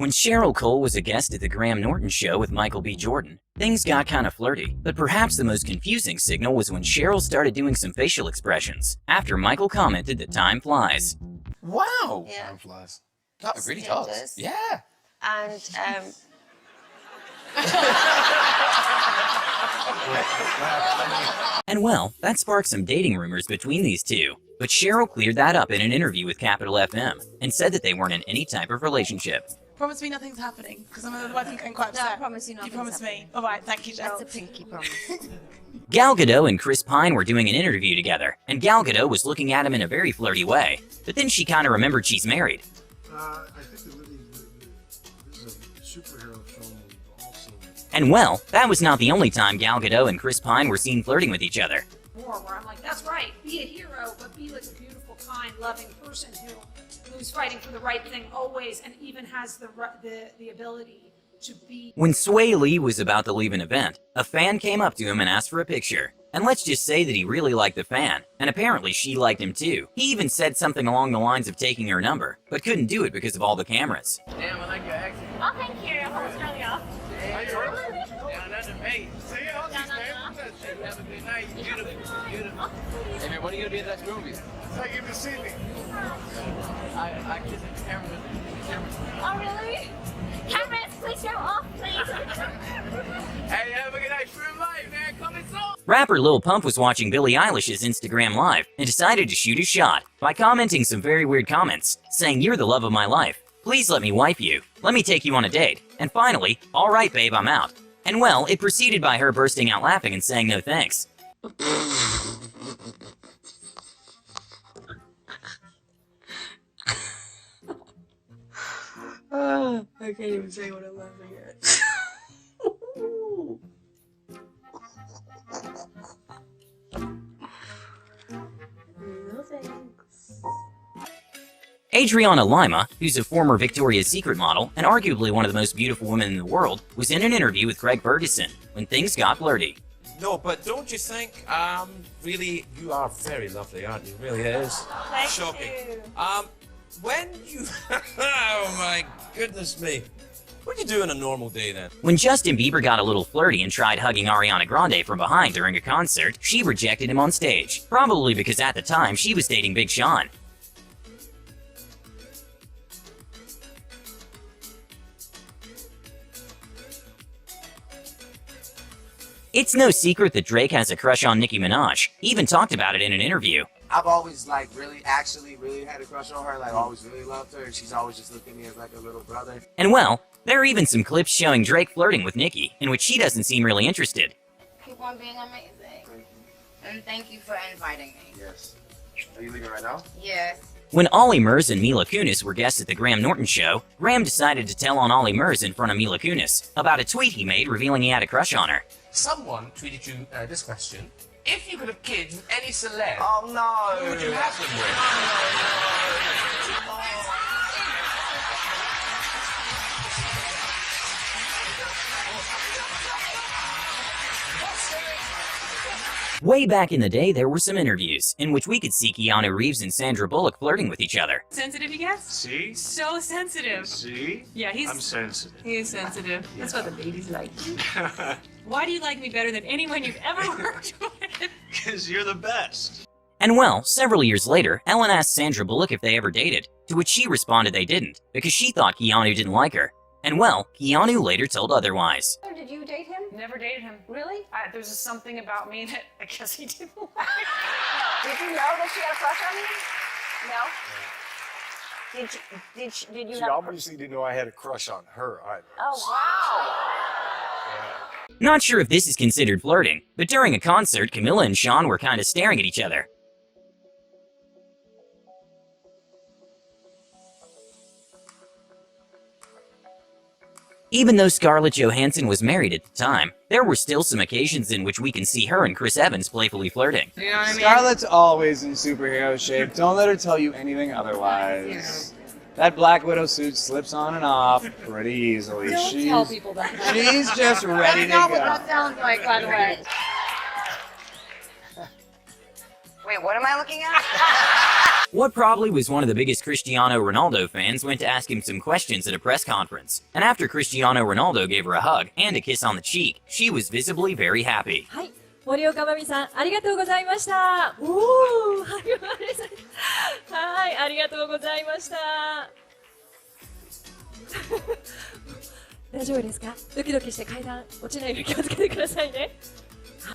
When Cheryl Cole was a guest at the Graham Norton show with Michael B. Jordan, things got kind of flirty. But perhaps the most confusing signal was when Cheryl started doing some facial expressions after Michael commented that time flies. Wow! Yeah. Time flies. No, it really It does. does. Yeah. And And well, that sparked some dating rumors between these two. But Cheryl cleared that up in an interview with Capital FM and said that they weren't in any type of relationship. Promise me nothing's happening, because otherwise I'm getting quite upset. No, I promise you nothing's You promise me? happening. All right, thank you, Cheryl. that's a pinky promise. Gal Gadot and Chris Pine were doing an interview together, and Gal Gadot was looking at him in a very flirty way. But then she kind of remembered she's married. I think this is a superhero film also. And well, that was not the only time Gal Gadot and Chris Pine were seen flirting with each other. More where I'm like, that's right, be a hero, but be like a beautiful, kind, loving person who's fighting for the right thing always, and even has the ability to be. When Sway Lee was about to leave an event, a fan came up to him and asked for a picture. And let's just say that he really liked the fan, and apparently she liked him too. He even said something along the lines of taking her number, but couldn't do it because of all the cameras. Damn, I like your accent. Oh, thank you. From Australia. Yeah, that's amazing. See you. Have a good night. Beautiful. Beautiful. Hey, man, when are you going to be at the next movie? It's like you can see me. I kissed the camera. Oh, really? Cameras, please go off, please. Hey, have a good night. Shrimp life, man. Coming soon. Rapper Lil Pump was watching Billie Eilish's Instagram Live and decided to shoot his shot by commenting some very weird comments, saying, "You're the love of my life. Please let me wife you. Let me take you on a date." And finally, "All right, babe, I'm out." And well, it proceeded by her bursting out laughing and saying no thanks. I can't even say what I'm laughing at. No thanks. Adriana Lima, who's a former Victoria's Secret model and arguably one of the most beautiful women in the world, was in an interview with Craig Ferguson when things got flirty. No, but don't you think, really, you are very lovely, aren't you? Really is. Thank Shocking. you. When you, oh my goodness me. What do you do on a normal day then? When Justin Bieber got a little flirty and tried hugging Ariana Grande from behind during a concert, she rejected him on stage, probably because at the time she was dating Big Sean. It's no secret that Drake has a crush on Nicki Minaj. He even talked about it in an interview. I've always really had a crush on her, always really loved her, and she's always just looked at me as like a little brother. And well, there are even some clips showing Drake flirting with Nicki, in which she doesn't seem really interested. Keep on being amazing. And thank you for inviting me. Yes. Are you leaving right now? Yes. When Ollie Murs and Mila Kunis were guests at the Graham Norton show, Graham decided to tell on Ollie Murs in front of Mila Kunis about a tweet he made revealing he had a crush on her. Someone tweeted you this question. If you could have kids with any celeb, Oh no! who would you have them with? Way back in the day, there were some interviews in which we could see Keanu Reeves and Sandra Bullock flirting with each other. Sensitive, you guess? See? So sensitive. See? Yeah, I'm sensitive. he is sensitive. That's what the ladies like. Why do you like me better than anyone you've ever worked with? Because you're the best. And well, several years later, Ellen asked Sandra Bullock if they ever dated, to which she responded they didn't, because she thought Keanu didn't like her. And well, Keanu later told otherwise. Did you date him? Never dated him. Really? There's just something about me that I guess he didn't like. Did you know that she had a crush on you? No? Did you She have a crush? obviously didn't know I had a crush on her either. Oh, wow. Not sure if this is considered flirting, but during a concert, Camilla and Sean were kind of staring at each other. Even though Scarlett Johansson was married at the time, there were still some occasions in which we can see her and Chris Evans playfully flirting. You know what I mean? Scarlett's always in superhero shape. Don't let her tell you anything otherwise. That Black Widow suit slips on and off pretty easily. Don't tell people that. She's just ready to That's not what go. that sounds like, by the way. Wait, what am I looking at? What probably was one of the biggest Cristiano Ronaldo fans went to ask him some questions at a press conference. And after Cristiano Ronaldo gave her a hug and a kiss on the cheek, she was visibly very happy. はい、森岡真美さん、ありがとうございました。おお、はい、ありがとうございました。大丈夫ですか？ドキドキして階段落ちないように気をつけてくださいね。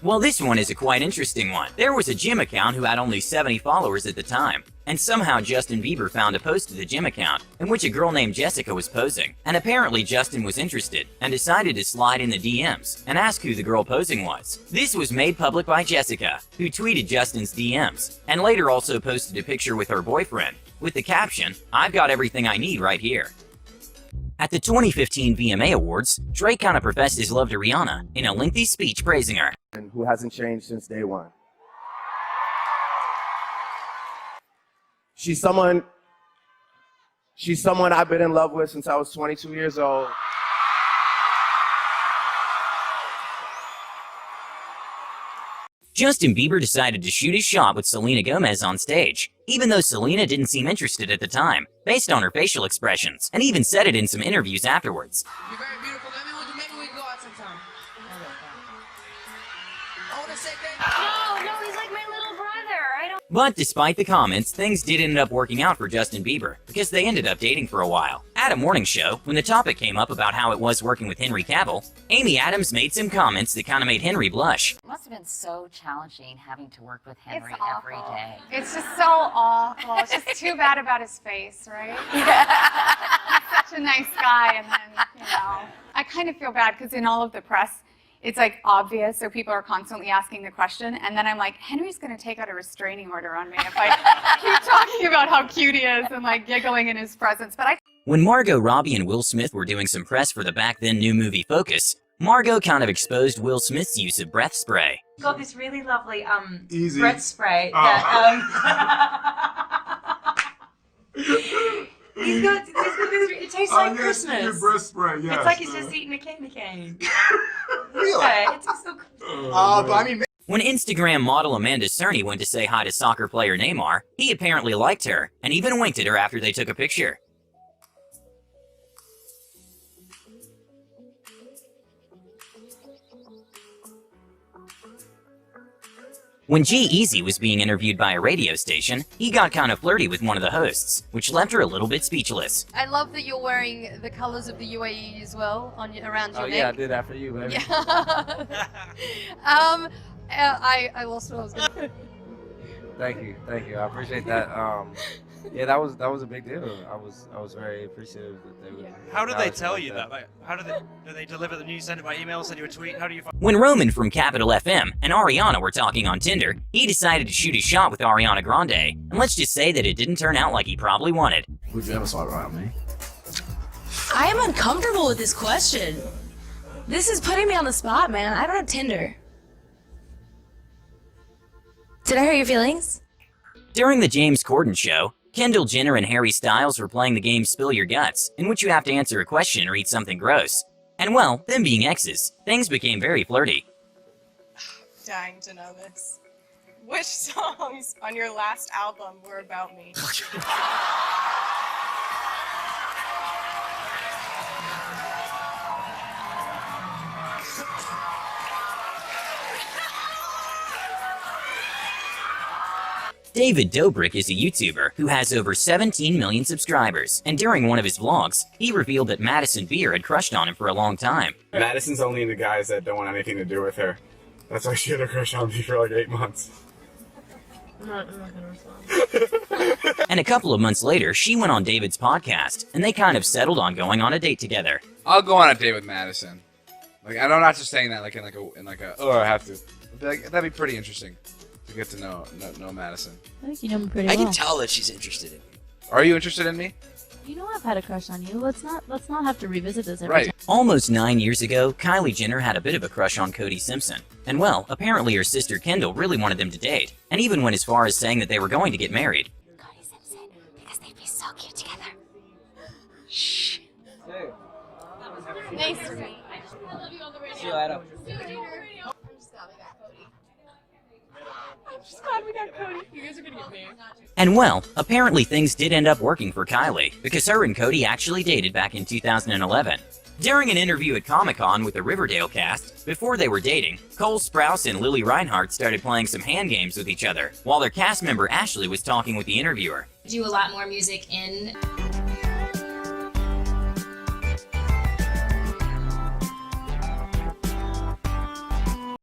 Well, this one is a quite interesting one. There was a gym account who had only 70 followers at the time, and somehow Justin Bieber found a post to the gym account in which a girl named Jessica was posing, and apparently Justin was interested and decided to slide in the DMs and ask who the girl posing was. This was made public by Jessica, who tweeted Justin's DMs, and later also posted a picture with her boyfriend, with the caption, "I've got everything I need right here." At the 2015 VMA Awards, Drake kind of professed his love to Rihanna in a lengthy speech praising her. And who hasn't changed since day one. She's someone I've been in love with since I was 22 years old. Justin Bieber decided to shoot his shot with Selena Gomez on stage, even though Selena didn't seem interested at the time, based on her facial expressions, and even said it in some interviews afterwards. You're very beautiful. Maybe we can go out sometime. I want to say thank you. No, he's like my little brother. I don't. But despite the comments, things did end up working out for Justin Bieber, because they ended up dating for a while. At a morning show, when the topic came up about how it was working with Henry Cavill, Amy Adams made some comments that kind of made Henry blush. It must have been so challenging having to work with Henry every day. It's just so awful. It's just too bad about his face, right? He's such a nice guy, and then, I kind of feel bad because in all of the press, it's like obvious, so people are constantly asking the question, and then I'm like, Henry's gonna take out a restraining order on me if I keep talking about how cute he is and like giggling in his presence. But When Margot Robbie and Will Smith were doing some press for the back then new movie Focus, Margot kind of exposed Will Smith's use of breath spray. Got this really lovely Easy. breath spray Oh. that he's got this, it tastes like Christmas. Your breath spray, yes. It's like he's just eating a candy cane. Really? Yeah, it's so cool. But I mean, When Instagram model Amanda Cerny went to say hi to soccer player Neymar, he apparently liked her, and even winked at her after they took a picture. When G-Eazy was being interviewed by a radio station, he got kind of flirty with one of the hosts, which left her a little bit speechless. I love that you're wearing the colors of the UAE as well on around your neck. Oh yeah, I did that for you, baby. Yeah. I lost what I was going to. Thank you. I appreciate that. Yeah, that was a big deal. I was very appreciative that they would. How do they tell you that? Like, how do they deliver the news? Send it by email? Send you a tweet? How do you? When Roman from Capital FM and Ariana were talking on Tinder, he decided to shoot his shot with Ariana Grande, and let's just say that it didn't turn out like he probably wanted. Would you ever swipe right on me? I am uncomfortable with this question. This is putting me on the spot, man. I don't have Tinder. Did I hurt your feelings? During the James Corden show, Kendall Jenner and Harry Styles were playing the game Spill Your Guts, in which you have to answer a question or eat something gross. And well, them being exes, things became very flirty. Dying to know this. Which songs on your last album were about me? David Dobrik is a YouTuber who has over 17 million subscribers, and during one of his vlogs, he revealed that Madison Beer had crushed on him for a long time. Madison's only into guys that don't want anything to do with her. That's why she had a crush on me for like 8 months. I'm not gonna respond. And a couple of months later, she went on David's podcast, and they kind of settled on going on a date together. I'll go on a date with Madison. Like, I'm not just saying that like in like a oh I have to. That'd be pretty interesting to get to know Madison. I think you know me pretty I well. can tell that she's interested in me. Are you interested in me? You know I've had a crush on you. Let's not have to revisit this every Right. time. Almost 9 years ago, Kylie Jenner had a bit of a crush on Cody Simpson. And well, apparently her sister Kendall really wanted them to date, and even went as far as saying that they were going to get married. Cody Simpson, because they'd be so cute together. Shh. Nice to meet you. I love you on the radio. See you later. I'm just gonna that Cody. Just glad we got Cody. You guys are gonna get me. And well, apparently things did end up working for Kylie, because her and Cody actually dated back in 2011. During an interview at Comic-Con with the Riverdale cast, before they were dating, Cole Sprouse and Lily Reinhart started playing some hand games with each other, while their cast member Ashley was talking with the interviewer. Do a lot more music in